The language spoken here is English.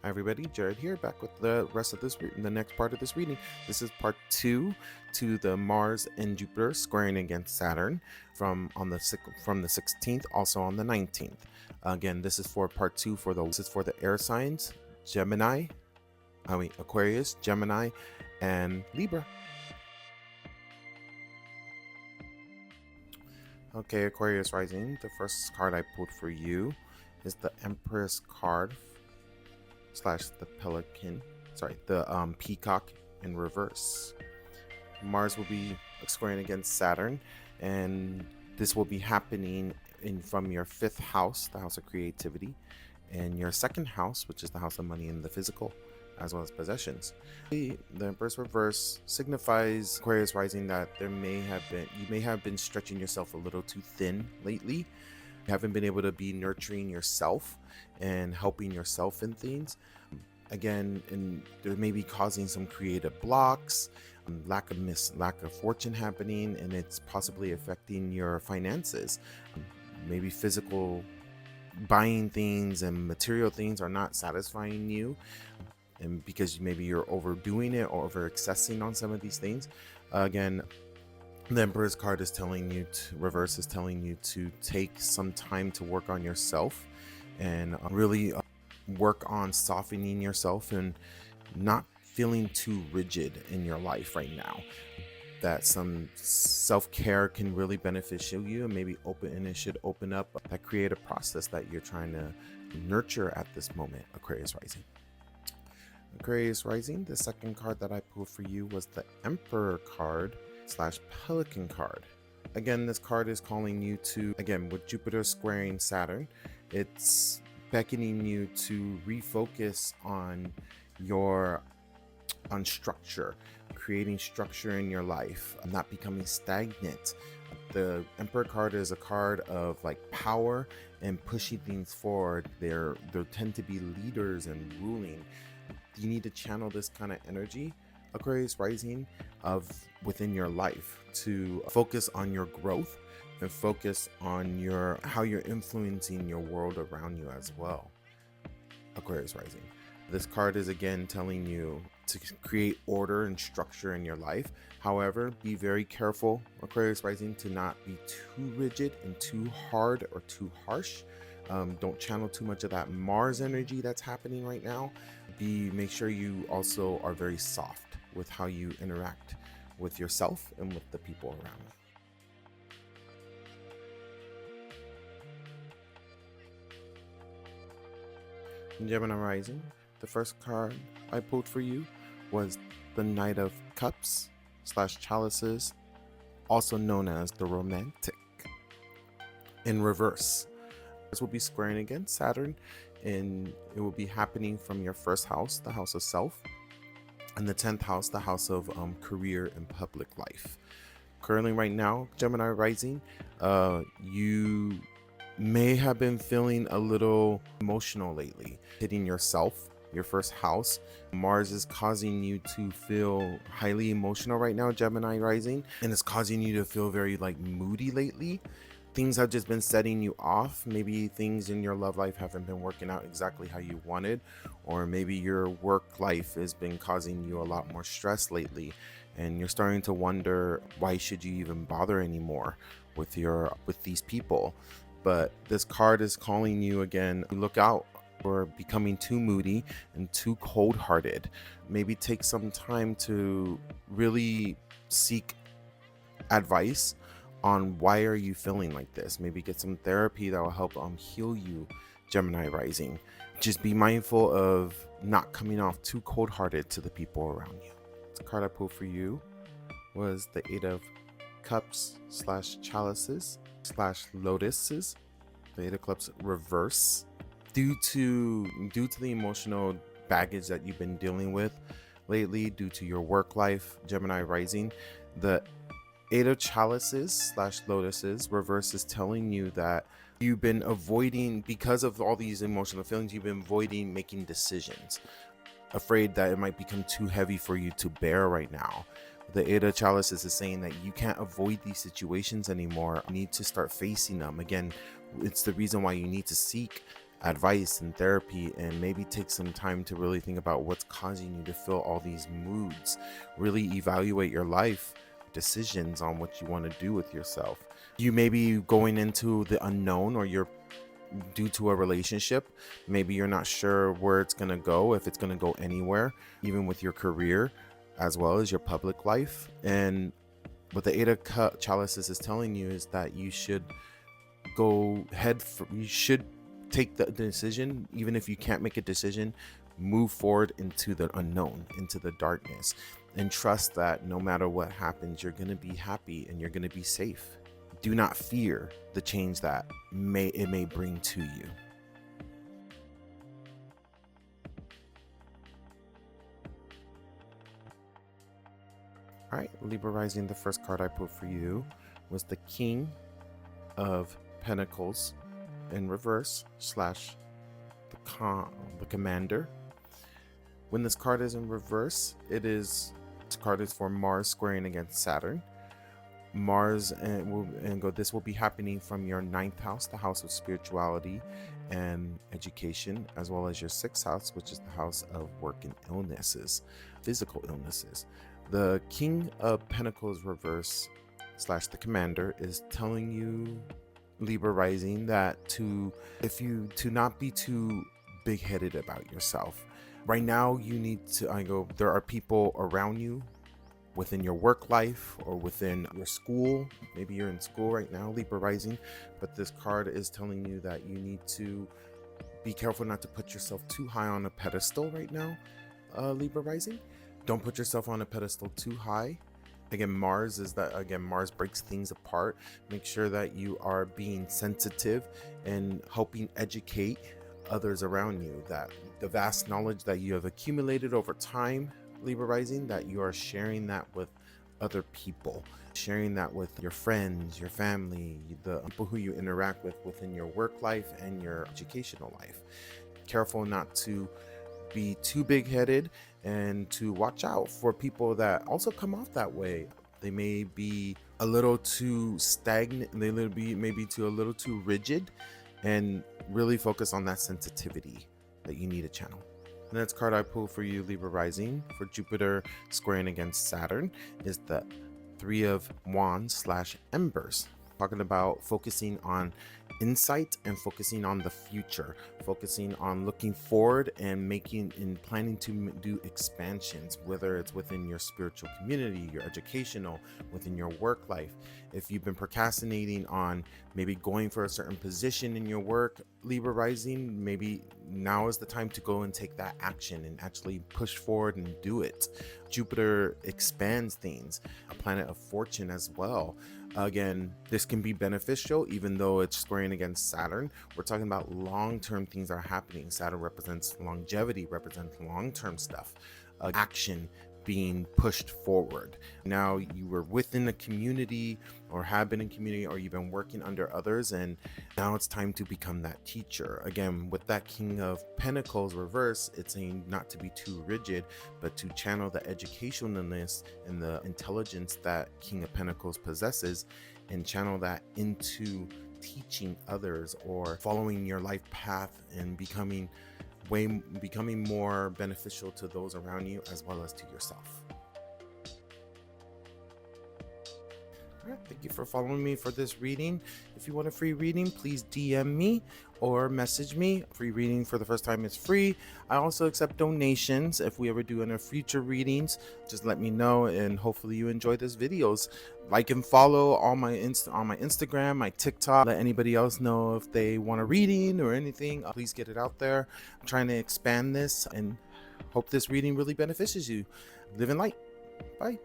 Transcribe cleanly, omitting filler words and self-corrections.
Hi everybody, Jared here, back with the rest of the next part of this reading. This is part 2 to the Mars and Jupiter squaring against Saturn from the 16th, also on the 19th. Again, this is for part 2 this is for the air signs, Aquarius, Gemini, and Libra. Okay, Aquarius rising, the first card I pulled for you is the Empress card / the peacock in reverse. Mars will be squaring against Saturn, and this will be happening from your 5th house, the house of creativity, and your 2nd house, which is the house of money and the physical, as well as possessions. The Empress reverse signifies, Aquarius rising, that you may have been stretching yourself a little too thin lately. You haven't been able to be nurturing yourself and helping yourself in things. Again, and there may be causing some creative blocks, lack of fortune happening, and it's possibly affecting your finances. Maybe physical buying things and material things are not satisfying you, and because maybe you're overdoing it or over excessing on some of these things. Again, the Emperor's card is telling you reverse is telling you to take some time to work on yourself and really work on softening yourself and not feeling too rigid in your life right now. That some self-care can really beneficial you, and maybe it should open up that creative process that you're trying to nurture at this moment. Aquarius rising. Aquarius rising, the second card that I pulled for you was the Emperor card / Pelican card. Again, this card is calling you to, again, with Jupiter squaring Saturn, it's beckoning you to refocus on structure, creating structure in your life, not becoming stagnant. The Emperor card is a card of like power and pushing things forward. They tend to be leaders and ruling. You need to channel this kind of energy, Aquarius rising, within your life to focus on your growth and focus on how you're influencing your world around you as well. Aquarius rising. This card is again telling you to create order and structure in your life. However, be very careful, Aquarius rising, to not be too rigid and too hard or too harsh. Don't channel too much of that Mars energy that's happening right now. Make sure you also are very soft with how you interact with yourself and with the people around you. Gemini rising, the first card I pulled for you was the Knight of Cups / Chalices, also known as the Romantic, in reverse. This will be squaring against Saturn, and it will be happening from your 1st house, the house of self, and the 10th house, the house of career and public life. Currently right now, Gemini rising, you may have been feeling a little emotional lately, hitting yourself, your 1st house. Mars is causing you to feel highly emotional right now, Gemini rising, and it's causing you to feel very moody lately. Things have just been setting you off. Maybe things in your love life haven't been working out exactly how you wanted, or maybe your work life has been causing you a lot more stress lately, and you're starting to wonder, why should you even bother anymore with these people? But this card is calling you again, look out for becoming too moody and too cold-hearted. Maybe take some time to really seek advice on why are you feeling like this. Maybe get some therapy that will help heal you, Gemini rising. Just be mindful of not coming off too cold-hearted to the people around you. The card I pulled for you was the 8 of Cups / Chalices / Lotuses, the 8 of Cups reverse. Due to the emotional baggage that you've been dealing with lately, due to your work life, Gemini rising, the 8 of Chalices / Lotuses reverse is telling you that you've been avoiding, because of all these emotional feelings, you've been avoiding making decisions, afraid that it might become too heavy for you to bear right now. The 8 of Chalices is saying that you can't avoid these situations anymore. You need to start facing them. Again, it's the reason why you need to seek advice and therapy, and maybe take some time to really think about what's causing you to feel all these moods. Really evaluate your life decisions on what you want to do with yourself. You may be going into the unknown, or you're due to a relationship. Maybe you're not sure where it's going to go, if it's going to go anywhere, even with your career as well as your public life. And what the Eight of Chalices is telling you is that you should go you should take the decision. Even if you can't make a decision, move forward into the unknown, into the darkness, and trust that no matter what happens, you're going to be happy and you're going to be safe. Do not fear the change that it may bring to you. All right, Libra rising, the first card I pulled for you was the King of Pentacles in reverse / the Commander. When this card is in reverse, this card is for Mars squaring against Saturn. Mars this will be happening from your 9th house, the house of spirituality and education, as well as your 6th house, which is the house of work and illnesses, physical illnesses. The King of Pentacles reverse / the Commander is telling you, Libra rising, that to not be too big-headed about yourself. Right now, you need to there are people around you within your work life or within your school. Maybe you're in school right now, Libra rising, but this card is telling you that you need to be careful not to put yourself too high on a pedestal right now, Libra rising. Don't put yourself on a pedestal too high. Again, Mars breaks things apart. Make sure that you are being sensitive and helping educate others around you, that the vast knowledge that you have accumulated over time, Libra rising, that you are sharing that with other people, sharing that with your friends, your family, the people who you interact with within your work life and your educational life. Careful not to be too big-headed, and to watch out for people that also come off that way. They may be a little too stagnant, they may be a little too rigid, and really focus on that sensitivity that you need to channel. The next card I pulled for you, Libra rising, for Jupiter squaring against Saturn, is the Three of Wands / Embers. Talking about focusing on insight and focusing on the future, focusing on looking forward and planning to do expansions, whether it's within your spiritual community, your educational, within your work life. If you've been procrastinating on maybe going for a certain position in your work, Libra rising, maybe now is the time to go and take that action and actually push forward and do it. Jupiter expands things, a planet of fortune as well. Again, this can be beneficial even though it's squaring against Saturn. We're talking about long-term things that are happening. Saturn represents longevity, represents long-term stuff, action being pushed forward. Now you were within a community or have been in community, or you've been working under others, and now it's time to become that teacher. Again, with that King of Pentacles reverse, it's saying not to be too rigid, but to channel the educationalness and the intelligence that King of Pentacles possesses and channel that into teaching others or following your life path and becoming more beneficial to those around you as well as to yourself. All right, thank you for following me for this reading. If you want a free reading, please DM me or message me. Free reading for the first time is free. I also accept donations. If we ever do any future readings, just let me know, and hopefully you enjoy these videos. Like and follow on my Instagram, my TikTok. Let anybody else know if they want a reading or anything. Please get it out there. I'm trying to expand this and hope this reading really benefits you. Live in light. Bye.